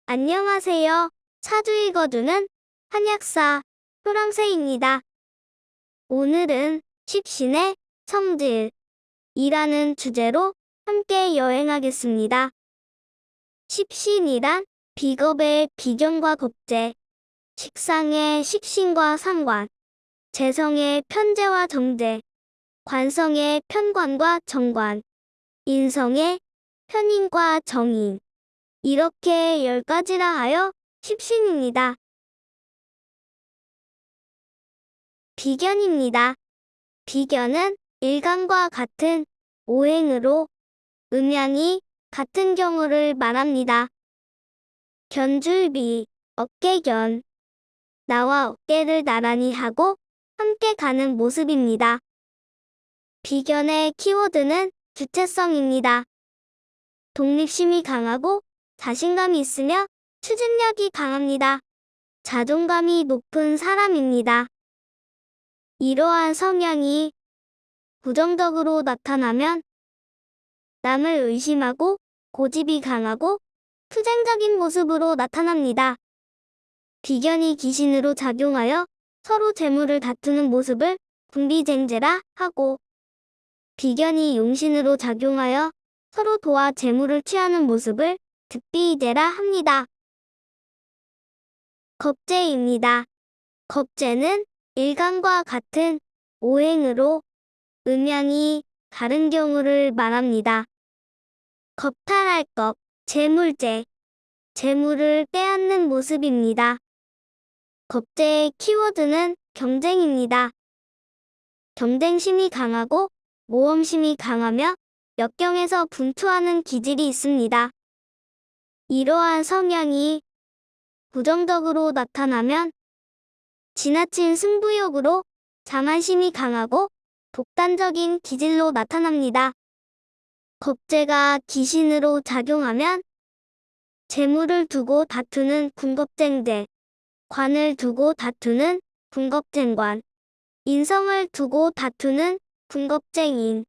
안녕하세요. 사주 읽어주는 한약사 효랑새입니다. 오늘은 십신의 성질이라는 주제로 함께 여행하겠습니다. 십신이란 비겁의 비견과 겁재, 식상의 식신과 상관, 재성의 편재와 정재, 관성의 편관과 정관, 인성의 편인과 정인, 이렇게 10가지라 하여 십신입니다. 비견입니다. 비견은 일간과 같은 오행으로 음양이 같은 경우를 말합니다. 견줄비, 어깨견, 나와 어깨를 나란히 하고 함께 가는 모습입니다. 비견의 키워드는 주체성입니다. 독립심이 강하고 자신감이 있으며 추진력이 강합니다. 자존감이 높은 사람입니다. 이러한 성향이 부정적으로 나타나면 남을 의심하고 고집이 강하고 투쟁적인 모습으로 나타납니다. 비견이 귀신으로 작용하여 서로 재물을 다투는 모습을 군비쟁제라 하고, 비견이 용신으로 작용하여 서로 도와 재물을 취하는 모습을 득비이제라 합니다. 겁재입니다. 겁재는 일간과 같은 오행으로 음양이 다른 경우를 말합니다. 겁탈할 것, 재물재, 재물을 빼앗는 모습입니다. 겁재의 키워드는 경쟁입니다. 경쟁심이 강하고 모험심이 강하며 역경에서 분투하는 기질이 있습니다. 이러한 성향이 부정적으로 나타나면 지나친 승부욕으로 자만심이 강하고 독단적인 기질로 나타납니다. 겁재가 귀신으로 작용하면 재물을 두고 다투는 군겁쟁재, 관을 두고 다투는 군겁쟁관, 인성을 두고 다투는 군겁쟁인,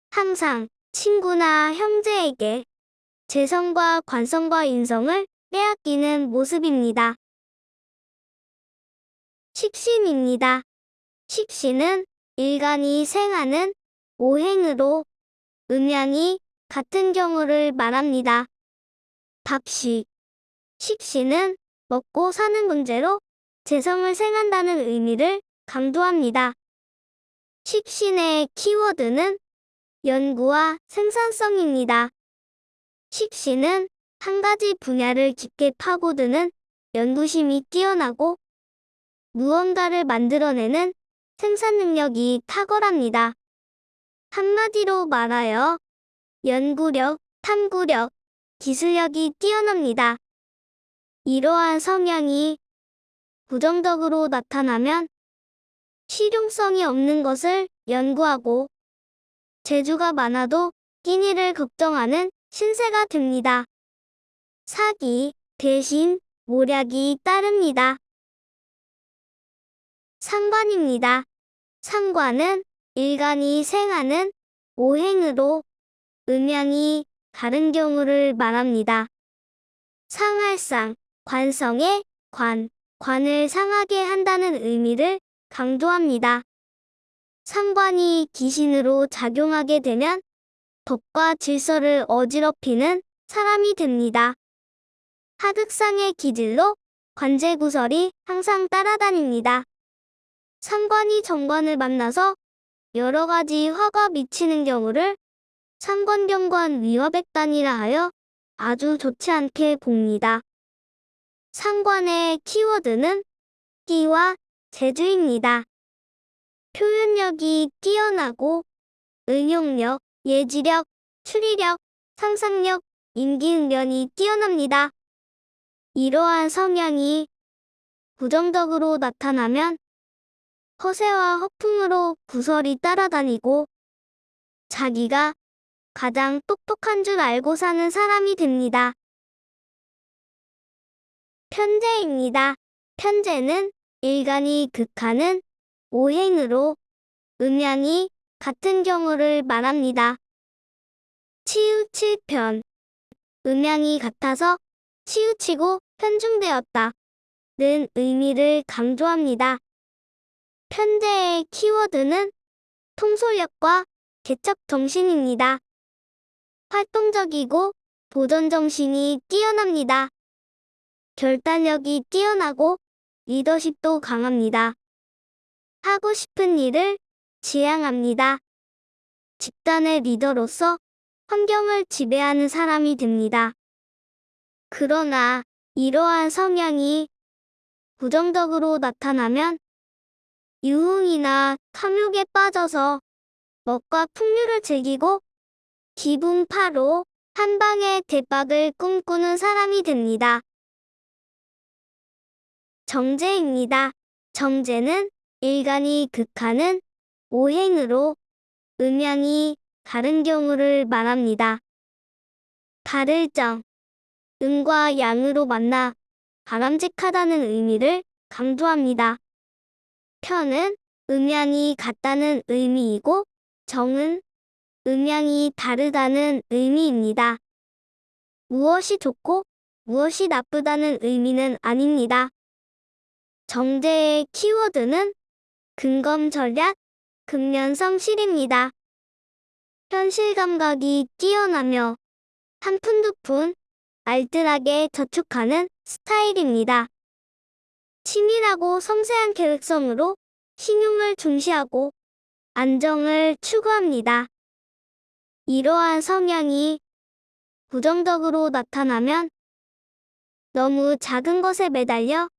항상 친구나 형제에게 재성과 관성과 인성을 빼앗기는 모습입니다. 식신입니다. 식신은 일간이 생하는 오행으로 음양이 같은 경우를 말합니다. 밥식, 식신은 먹고 사는 문제로 재성을 생한다는 의미를 강조합니다. 식신의 키워드는 연구와 생산성입니다. 식신은 한 가지 분야를 깊게 파고드는 연구심이 뛰어나고 무언가를 만들어내는 생산 능력이 탁월합니다. 한마디로 말하여 연구력, 탐구력, 기술력이 뛰어납니다. 이러한 성향이 부정적으로 나타나면 실용성이 없는 것을 연구하고 재주가 많아도 끼니를 걱정하는 신세가 됩니다. 사기, 배신, 모략이 따릅니다. 상관입니다. 상관은 일간이 생하는 오행으로 음양이 다른 경우를 말합니다. 상할상, 관성의 관, 관을 상하게 한다는 의미를 강조합니다. 상관이 귀신으로 작용하게 되면 법과 질서를 어지럽히는 사람이 됩니다. 하득상의 기질로 관제구설이 항상 따라다닙니다. 상관이 정관을 만나서 여러 가지 화가 미치는 경우를 상관경관 위화백단이라 하여 아주 좋지 않게 봅니다. 상관의 키워드는 끼와 재주입니다. 표현력이 뛰어나고 응용력, 예지력, 추리력, 상상력, 임기응변이 뛰어납니다. 이러한 성향이 부정적으로 나타나면 허세와 허풍으로 구설이 따라다니고 자기가 가장 똑똑한 줄 알고 사는 사람이 됩니다. 편재입니다. 편재는 일간이 극하는 오행으로 음양이 같은 경우를 말합니다. 치우칠편, 음양이 같아서 치우치고 편중되었다 는 의미를 강조합니다. 편제의 키워드는 통솔력과 개척 정신입니다. 활동적이고 도전 정신이 뛰어납니다. 결단력이 뛰어나고 리더십도 강합니다. 하고 싶은 일을 지향합니다. 집단의 리더로서 환경을 지배하는 사람이 됩니다. 그러나 이러한 성향이 부정적으로 나타나면 유흥이나 탐욕에 빠져서 먹과 풍류를 즐기고 기분 파로 한 방의 대박을 꿈꾸는 사람이 됩니다. 정제입니다. 정제는 일간이 극하는 오행으로 음양이 다른 경우를 말합니다. 다를 정, 음과 양으로 만나 바람직하다는 의미를 강조합니다. 편은 음양이 같다는 의미이고 정은 음양이 다르다는 의미입니다. 무엇이 좋고 무엇이 나쁘다는 의미는 아닙니다. 정제의 키워드는 근검절약, 근면성실입니다. 현실 감각이 뛰어나며 한 푼 두 푼 알뜰하게 저축하는 스타일입니다. 치밀하고 섬세한 계획성으로 신용을 중시하고 안정을 추구합니다. 이러한 성향이 부정적으로 나타나면 너무 작은 것에 매달려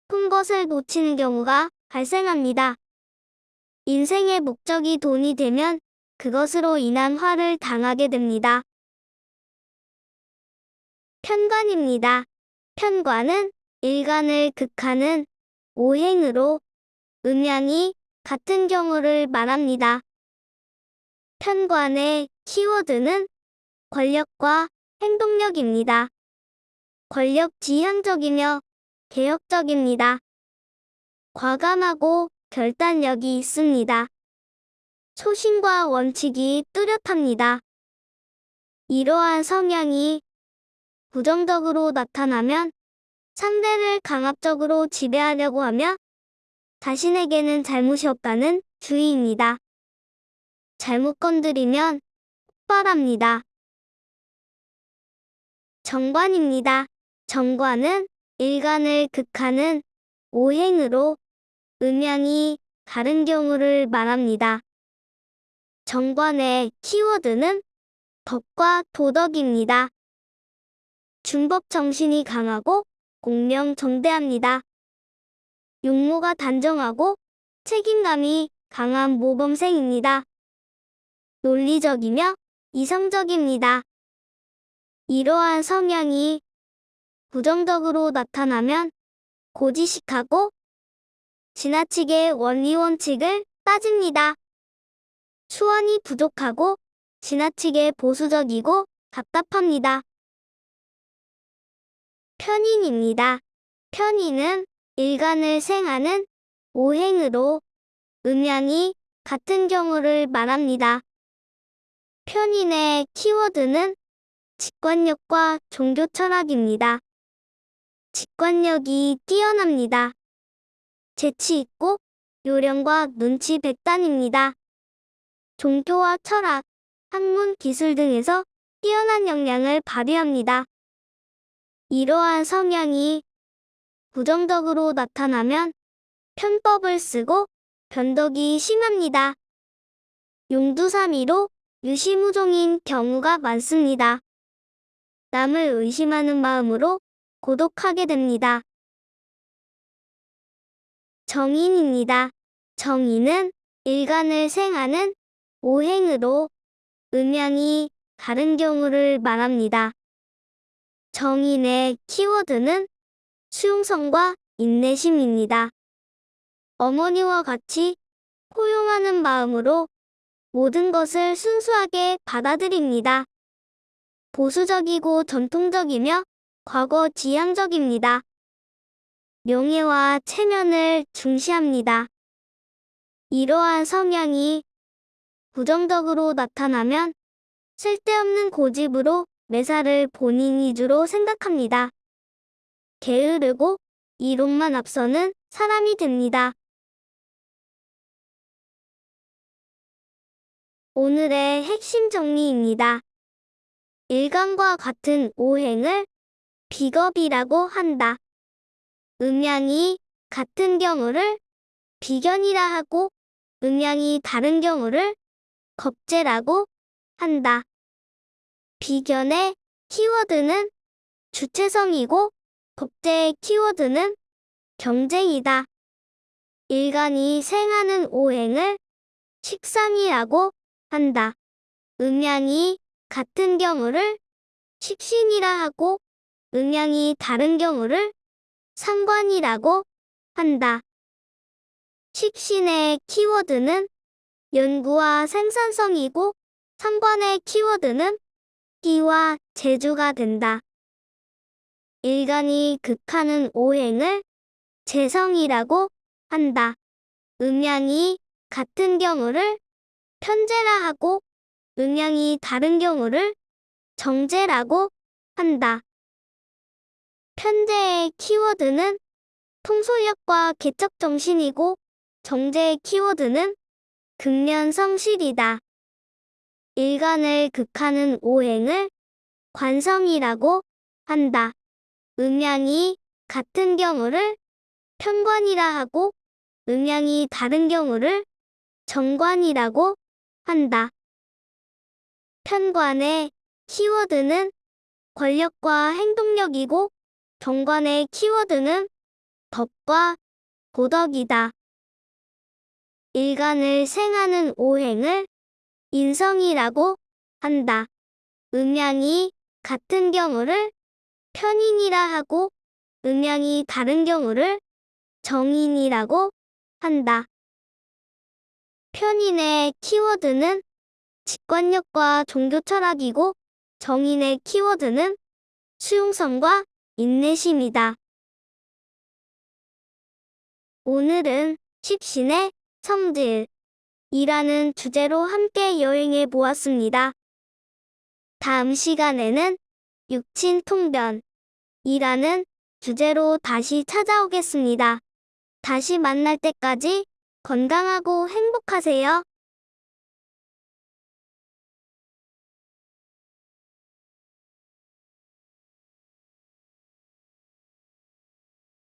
큰 것을 놓치는 경우가 발생합니다. 인생의 목적이 돈이 되면 그것으로 인한 화를 당하게 됩니다. 편관입니다. 편관은 일간을 극하는 오행으로 음양이 같은 경우를 말합니다. 편관의 키워드는 권력과 행동력입니다. 권력 지향적이며 개혁적입니다. 과감하고 결단력이 있습니다. 소신과 원칙이 뚜렷합니다. 이러한 성향이 부정적으로 나타나면 상대를 강압적으로 지배하려고 하며 자신에게는 잘못이 없다는 주의입니다. 잘못 건드리면 폭발합니다. 정관입니다. 정관은 일간을 극하는 오행으로 음양이 다른 경우를 말합니다. 정관의 키워드는 법과 도덕입니다. 준법 정신이 강하고 공명정대합니다. 용모가 단정하고 책임감이 강한 모범생입니다. 논리적이며 이성적입니다. 이러한 성향이 부정적으로 나타나면 고지식하고 지나치게 원리원칙을 따집니다. 수완이 부족하고 지나치게 보수적이고 답답합니다. 편인입니다. 편인은 일간을 생하는 오행으로 음양이 같은 경우를 말합니다. 편인의 키워드는 직관력과 종교 철학입니다. 직관력이 뛰어납니다. 재치 있고 요령과 눈치 백단입니다. 종교와 철학, 학문, 기술 등에서 뛰어난 역량을 발휘합니다. 이러한 성향이 부정적으로 나타나면 편법을 쓰고 변덕이 심합니다. 용두사미로 유시무종인 경우가 많습니다. 남을 의심하는 마음으로 고독하게 됩니다. 정인입니다. 정인은 일간을 생하는 오행으로 음양이 다른 경우를 말합니다. 정인의 키워드는 수용성과 인내심입니다. 어머니와 같이 포용하는 마음으로 모든 것을 순수하게 받아들입니다. 보수적이고 전통적이며 과거 지향적입니다. 명예와 체면을 중시합니다. 이러한 성향이 부정적으로 나타나면 쓸데없는 고집으로 매사를 본인 위주로 생각합니다. 게으르고 이론만 앞서는 사람이 됩니다. 오늘의 핵심 정리입니다. 일간과 같은 오행을 비겁이라고 한다. 음양이 같은 경우를 비견이라 하고 음양이 다른 경우를 겁재라고 한다. 비견의 키워드는 주체성이고 겁재의 키워드는 경쟁이다. 일간이 생하는 오행을 식상이라고 한다. 음양이 같은 경우를 식신이라 하고 음양이 다른 경우를 상관이라고 한다. 식신의 키워드는 연구와 생산성이고 상관의 키워드는 기와 재주가 된다. 일간이 극하는 오행을 재성이라고 한다. 음양이 같은 경우를 편재라 하고 음양이 다른 경우를 정재라고 한다. 편재의 키워드는 통솔력과 개척정신이고 정재의 키워드는 근면성실이다. 일간을 극하는 오행을 관성이라고 한다. 음양이 같은 경우를 편관이라 하고 음양이 다른 경우를 정관이라고 한다. 편관의 키워드는 권력과 행동력이고 정관의 키워드는 덕과 도덕이다. 일간을 생하는 오행을 인성이라고 한다. 음양이 같은 경우를 편인이라 하고 음양이 다른 경우를 정인이라고 한다. 편인의 키워드는 직관력과 종교 철학이고 정인의 키워드는 수용성과 인내심이다. 오늘은 식신의 성질이라는 주제로 함께 여행해 보았습니다. 다음 시간에는 육친통변이라는 주제로 다시 찾아오겠습니다. 다시 만날 때까지 건강하고 행복하세요.